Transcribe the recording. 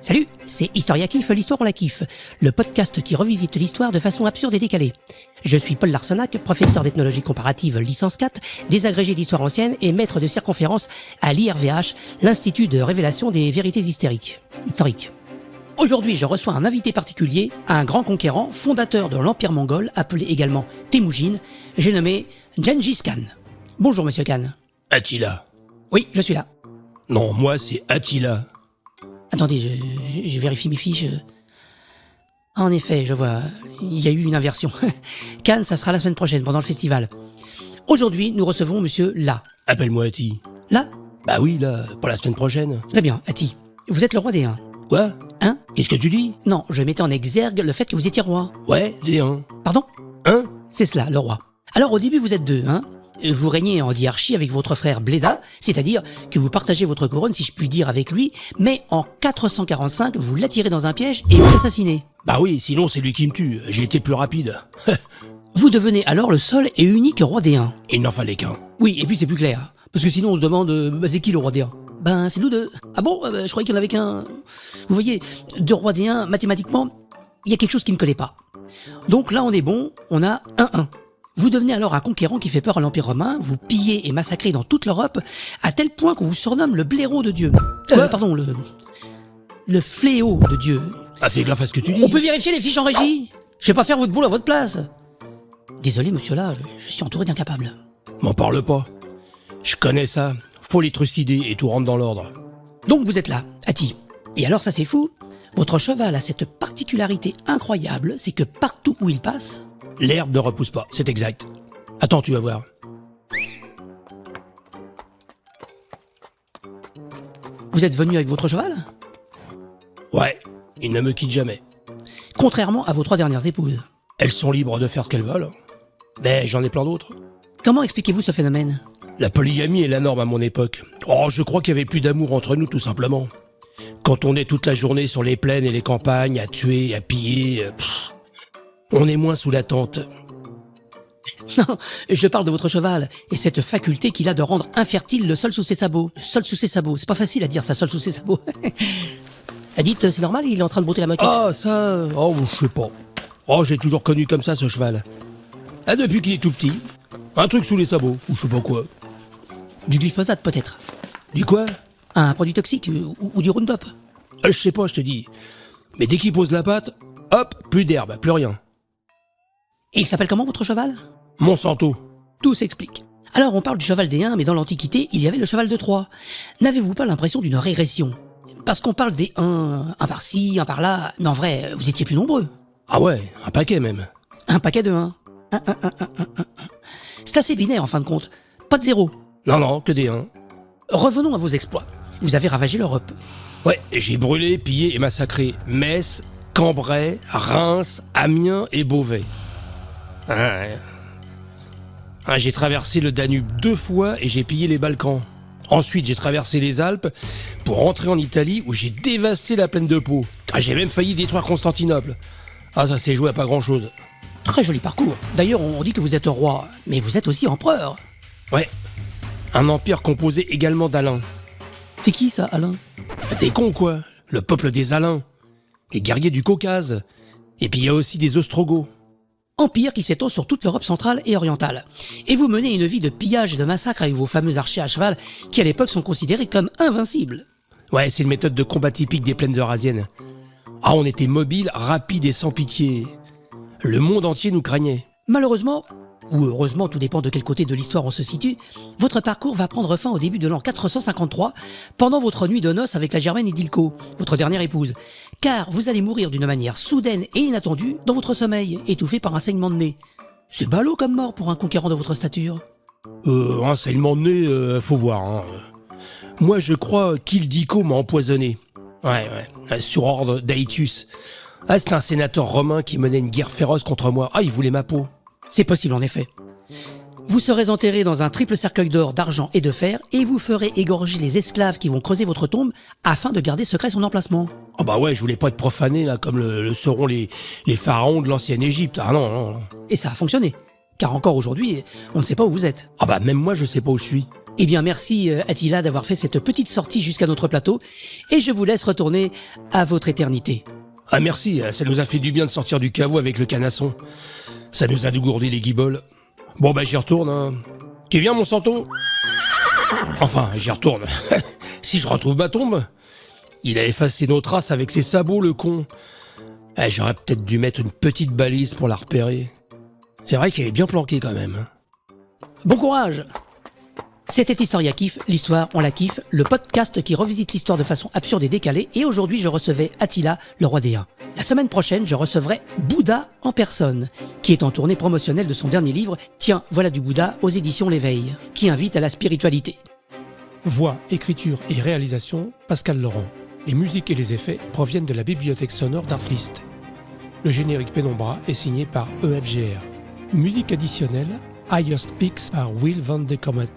Salut, c'est Historia Kiffe, l'histoire on la kiffe, le podcast qui revisite l'histoire de façon absurde et décalée. Je suis Paul Larsenac, professeur d'ethnologie comparative licence 4, désagrégé d'histoire ancienne et maître de circonférence à l'IRVH, l'Institut de révélation des vérités historiques. Aujourd'hui, je reçois un invité particulier, un grand conquérant, fondateur de l'Empire mongol, appelé également Temujin, j'ai nommé Gengis Khan. Bonjour monsieur Khan. Attila. Oui, je suis là. Non, moi c'est Attila. Attendez, je vérifie mes fiches. En effet, je vois, il y a eu une inversion. Cannes, ça sera la semaine prochaine, pendant le festival. Aujourd'hui, nous recevons monsieur La. Appelle-moi Atti. La ? Bah oui, là, pour la semaine prochaine. Très bien, Atti. Vous êtes le roi des Huns. Quoi ? Hein ? Qu'est-ce que tu dis ? Non, je mettais en exergue le fait que vous étiez roi. Ouais, des Huns. Pardon ? Hein ? C'est cela, le roi. Alors au début, vous êtes deux, hein ? Vous régnez en diarchie avec votre frère Bléda, c'est-à-dire que vous partagez votre couronne, si je puis dire, avec lui, mais en 445, vous l'attirez dans un piège et vous l'assassinez. Bah oui, sinon c'est lui qui me tue. J'ai été plus rapide. Vous devenez alors le seul et unique roi des Huns. Il n'en fallait qu'un. Oui, et puis c'est plus clair. Parce que sinon on se demande, c'est qui le roi des Huns ? Ben, c'est nous deux. Ah bon ? Je croyais qu'il y en avait qu'un. Vous voyez, deux rois des Huns, mathématiquement, il y a quelque chose qui ne collait pas. Donc là, on est bon, on a 1-1. Vous devenez alors un conquérant qui fait peur à l'Empire romain, vous pillez et massacrez dans toute l'Europe, à tel point qu'on vous surnomme le blaireau de Dieu. Pardon, le fléau de Dieu. Ah, fais gaffe à ce que tu dis. On peut vérifier les fiches en régie ? Je vais pas faire votre boulot à votre place. Désolé, monsieur là, je suis entouré d'incapables. M'en parle pas. Je connais ça. Faut les trucider et tout rentre dans l'ordre. Donc vous êtes là, Atti. Et alors ça c'est fou, votre cheval a cette particularité incroyable, c'est que partout où il passe... L'herbe ne repousse pas, c'est exact. Attends, tu vas voir. Vous êtes venu avec votre cheval ? Ouais, il ne me quitte jamais. Contrairement à vos 3 dernières épouses. Elles sont libres de faire ce qu'elles veulent. Mais j'en ai plein d'autres. Comment expliquez-vous ce phénomène ? La polygamie est la norme à mon époque. Oh, je crois qu'il y avait plus d'amour entre nous, tout simplement. Quand on est toute la journée sur les plaines et les campagnes, à tuer, à piller... on est moins sous la tente. Non, je parle de votre cheval, et cette faculté qu'il a de rendre infertile le sol sous ses sabots. Le sol sous ses sabots, c'est pas facile à dire ça, sol sous ses sabots. Dites, c'est normal, il est en train de brouter la moquette. Ah, ça... Oh, je sais pas. Oh, j'ai toujours connu comme ça, ce cheval. Ah, depuis qu'il est tout petit. Un truc sous les sabots, ou je sais pas quoi. Du glyphosate, peut-être. Du quoi ? Un produit toxique, ou du Roundup. Je sais pas, je te dis. Mais dès qu'il pose la patte, hop, plus d'herbe, plus rien. Et il s'appelle comment, votre cheval ? Monsanto. Tout s'explique. Alors, on parle du cheval des Huns, mais dans l'Antiquité, il y avait le cheval de Troie. N'avez-vous pas l'impression d'une régression ? Parce qu'on parle des Huns, un par-ci, un par-là, mais en vrai, vous étiez plus nombreux. Ah ouais, un paquet même. Un paquet de 1. C'est assez binaire en fin de compte. Pas de 0. Non, que des 1. Revenons à vos exploits. Vous avez ravagé l'Europe. Ouais, j'ai brûlé, pillé et massacré Metz, Cambrai, Reims, Amiens et Beauvais. J'ai traversé le Danube 2 fois et j'ai pillé les Balkans. Ensuite, j'ai traversé les Alpes pour rentrer en Italie où j'ai dévasté la plaine de Pau. J'ai même failli détruire Constantinople. Ah, ça s'est joué à pas grand-chose. Très joli parcours. D'ailleurs, on dit que vous êtes roi, mais vous êtes aussi empereur. Ouais. Un empire composé également d'Alains. C'est qui ça, Alain ? T'es con quoi ? Le peuple des Alains. Les guerriers du Caucase. Et puis il y a aussi des Ostrogoths. Empire qui s'étend sur toute l'Europe centrale et orientale. Et vous menez une vie de pillage et de massacre avec vos fameux archers à cheval qui à l'époque sont considérés comme invincibles. Ouais, c'est une méthode de combat typique des plaines eurasiennes. Ah, on était mobiles, rapides et sans pitié. Le monde entier nous craignait. Malheureusement, ou heureusement, tout dépend de quel côté de l'histoire on se situe, votre parcours va prendre fin au début de l'an 453, pendant votre nuit de noces avec la Germaine Idilco, votre dernière épouse. Car vous allez mourir d'une manière soudaine et inattendue dans votre sommeil, étouffé par un saignement de nez. C'est ballot comme mort pour un conquérant de votre stature. Un saignement de nez, faut voir. Hein. Moi, je crois qu'Ildico m'a empoisonné. Ouais, sur ordre d'Aetius. Ah, c'est un sénateur romain qui menait une guerre féroce contre moi. Ah, il voulait ma peau. C'est possible en effet. Vous serez enterré dans un triple cercueil d'or, d'argent et de fer et vous ferez égorger les esclaves qui vont creuser votre tombe afin de garder secret son emplacement. Ah bah ouais, je voulais pas être profané là comme le seront les pharaons de l'ancienne Égypte. Ah non. Et ça a fonctionné. Car encore aujourd'hui, on ne sait pas où vous êtes. Ah bah même moi je sais pas où je suis. Eh bien, merci Attila d'avoir fait cette petite sortie jusqu'à notre plateau, et je vous laisse retourner à votre éternité. Ah merci, ça nous a fait du bien de sortir du caveau avec le canasson. Ça nous a dégourdi les guiboles. Bon bah j'y retourne, hein. Tu viens mon santon? Enfin, j'y retourne. Si je retrouve ma tombe. Il a effacé nos traces avec ses sabots, le con. J'aurais peut-être dû mettre une petite balise pour la repérer. C'est vrai qu'elle est bien planquée quand même. Hein. Bon courage! C'était Historia Kiffe, l'histoire on la kiffe, le podcast qui revisite l'histoire de façon absurde et décalée, et aujourd'hui je recevais Attila, le roi des Huns. La semaine prochaine, je recevrai Bouddha en personne, qui est en tournée promotionnelle de son dernier livre, Tiens, voilà du Bouddha, aux éditions L'Éveil, qui invite à la spiritualité. Voix, écriture et réalisation, Pascal Laurent. Les musiques et les effets proviennent de la bibliothèque sonore d'Artlist. Le générique Pénombra est signé par EFGR. Musique additionnelle, Highest Peaks par Will van de Comet.